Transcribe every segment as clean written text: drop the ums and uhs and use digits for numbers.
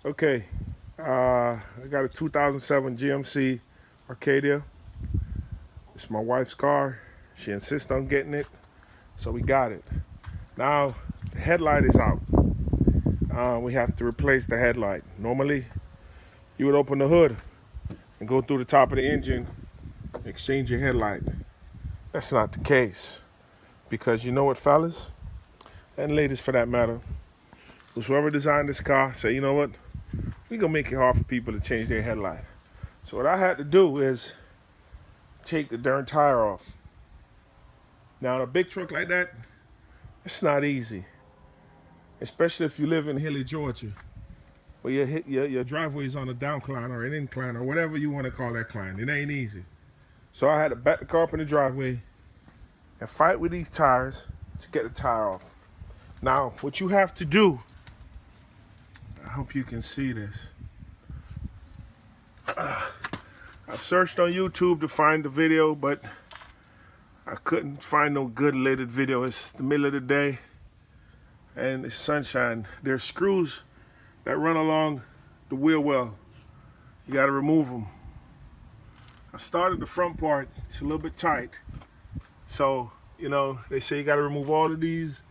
Okay, I got a 2007 GMC Arcadia. It's my wife's car. She insists on getting it, so we got it. Now, the headlight is out. We have to replace the headlight. Normally, you would open the hood and go through the top of the engine, exchange your headlight. That's not the case. Because you know what, fellas, and ladies for that matter, whoever designed this car say, you know what, we gonna make it hard for people to change their headlight. So what I had to do is take the darn tire off. Now in a big truck like that, it's not easy, especially if you live in Hilly, Georgia, where your driveway is on a downcline or an incline or whatever you want to call that climb. It ain't easy. So I had to back the car up in the driveway and fight with these tires to get the tire off. Now, what you have to do, I hope you can see this. I've searched on YouTube to find the video, but I couldn't find no good lighted video. It's the middle of the day and it's sunshine. There's screws that run along the wheel well. You gotta remove them. I started the front part, it's a little bit tight. So, you know, they say you gotta remove all of these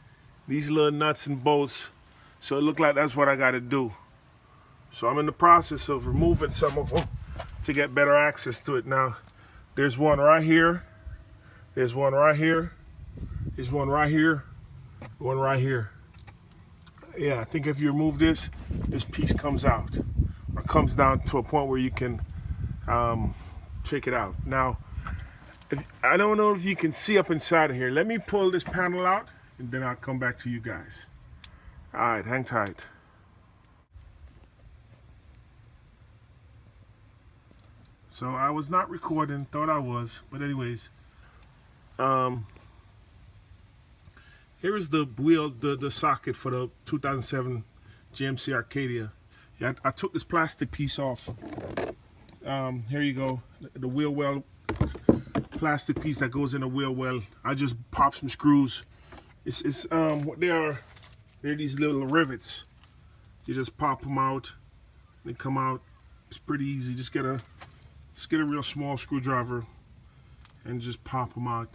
little nuts and bolts. So it looked like that's what I gotta do. So I'm in the process of removing some of them to get better access to it. Now, there's one right here. There's one right here. There's one right here. One right here. Yeah, I think if you remove this piece comes out. Or comes down to a point where you can check it out. Now, I don't know if you can see up inside of here. Let me pull this panel out and then I'll come back to you guys. All right, hang tight. So I was not recording, thought I was, but anyways, here is the wheel, the socket for the 2007 GMC Arcadia. Yeah, I took this plastic piece off. Here you go, the wheel well plastic piece that goes in the wheel well. I just pop some screws. It's what they are. They're these little rivets. You just pop them out. They come out. It's pretty easy. Just get a real small screwdriver and just pop them out.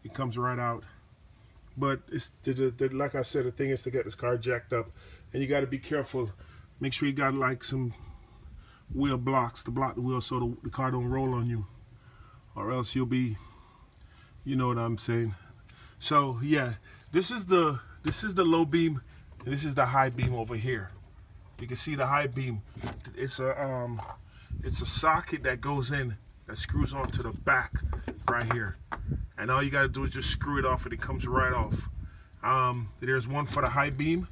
It comes right out. But it's like I said, the thing is to get this car jacked up, and you got to be careful. Make sure you got like some wheel blocks to block the wheel so the car don't roll on you, or else you'll be, you know what I'm saying. So yeah, this is the low beam, and this is the high beam over here. You can see the high beam. It's a socket that goes in, that screws onto the back right here, and all you got to do is just screw it off and it comes right off. There's one for the high beam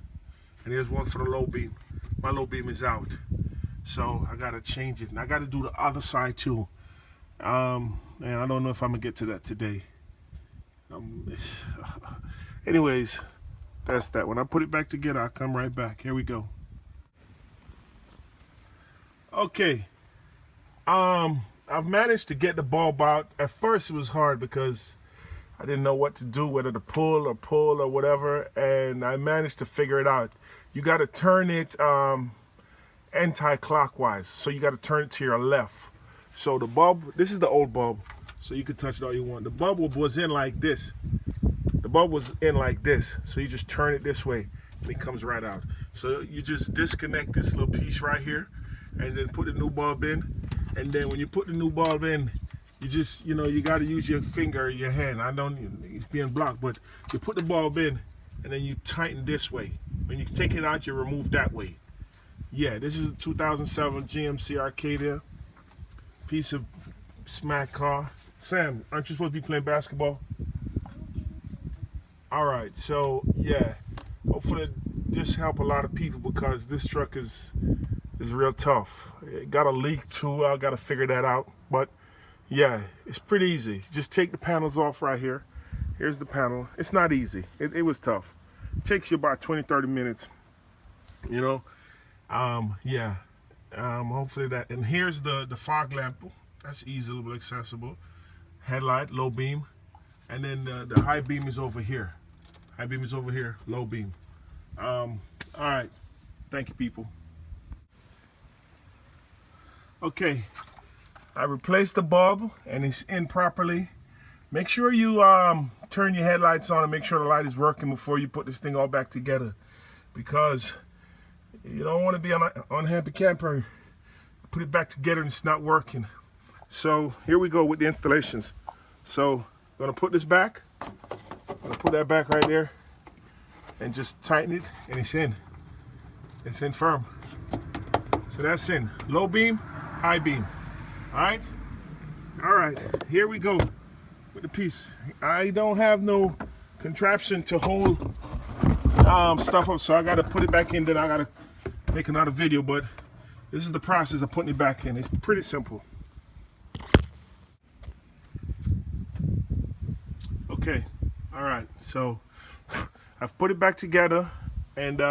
and there's one for the low beam. My low beam is out, so I got to change it, and I got to do the other side too. And I don't know if I'm gonna get to that today. Anyways, that's that. When I put it back together, I'll come right back. Here we go. Okay, I've managed to get the bulb out. At first it was hard because I didn't know what to do, whether to pull or whatever, and I managed to figure it out. You got to turn it anti-clockwise, so you got to turn it to your left. So the bulb, this is the old bulb, so you can touch it all you want. The bulb was in like this. The bulb was in like this, so you just turn it this way and it comes right out. So you just disconnect this little piece right here and then put the new bulb in. And then when you put the new bulb in, you just, you know, you got to use your finger or your hand. I don't, it's being blocked, but you put the bulb in and then you tighten this way. When you take it out, you remove that way. Yeah, this is a 2007 GMC Arcadia. Piece of smack car. Sam, aren't you supposed to be playing basketball? All right, so yeah, hopefully this help a lot of people because this truck is real tough. It got a leak too. I got to figure that out. But yeah, it's pretty easy. Just take the panels off right here. Here's the panel. It's not easy. It was tough. It takes you about 20-30 minutes. You know, yeah. Hopefully that. And here's the fog lamp. That's easily accessible. Headlight, low beam, and then the high beam is over here. High beam is over here. Low beam. All right. Thank you, people. Okay, I replaced the bulb and it's in properly. Make sure you turn your headlights on and make sure the light is working before you put this thing all back together, because you don't want to be on a unhappy camper, put it back together and it's not working. So here we go with the installations. So I'm gonna put this back. I'm gonna put that back right there and just tighten it, and it's in. It's in firm. So that's in. Low beam, high beam. All right. All right. Here we go with the piece. I don't have no contraption to hold stuff up, so I gotta put it back in. Then I gotta make another video. But this is the process of putting it back in. It's pretty simple. Okay. All right. So I've put it back together, and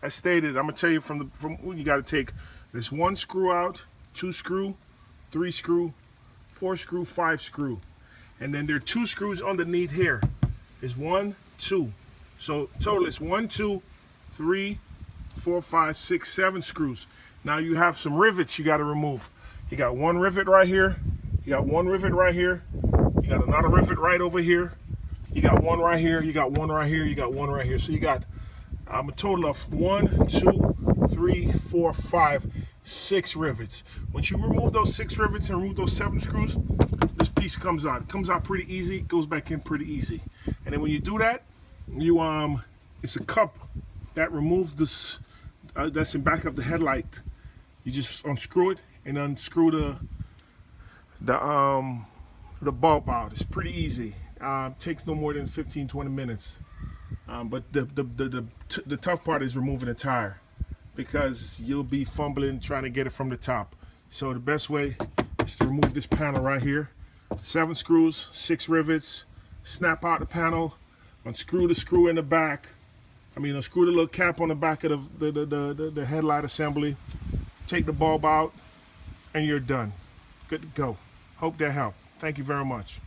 as stated, I'm gonna tell you from what you got to take. There's 1 screw out, 2 screw, 3 screw, 4 screw, 5 screw, and then there are 2 screws underneath here. There's 1, 2. So total is 1, 2, 3, 4, 5, 6, 7 screws. Now you have some rivets you got to remove. You got 1 rivet right here. You got 1 rivet right here. You got another rivet right over here. You got 1 right here. You got 1 right here. You got 1 right here. So you got a total of 1, 2, 3, 4, 5, 6 rivets. Once you remove those 6 rivets and remove those 7 screws, this piece comes out. It comes out pretty easy. It goes back in pretty easy. And then when you do that, you it's a cup that removes this. That's in back of the headlight. You just unscrew it and unscrew the bulb out. It's pretty easy. Takes no more than 15-20 minutes. But the tough part is removing the tire, because you'll be fumbling trying to get it from the top. So the best way is to remove this panel right here. 7 screws, 6 rivets, snap out the panel, unscrew the screw in the back. Unscrew the little cap on the back of the headlight assembly, take the bulb out, and you're done. Good to go. Hope that helped. Thank you very much.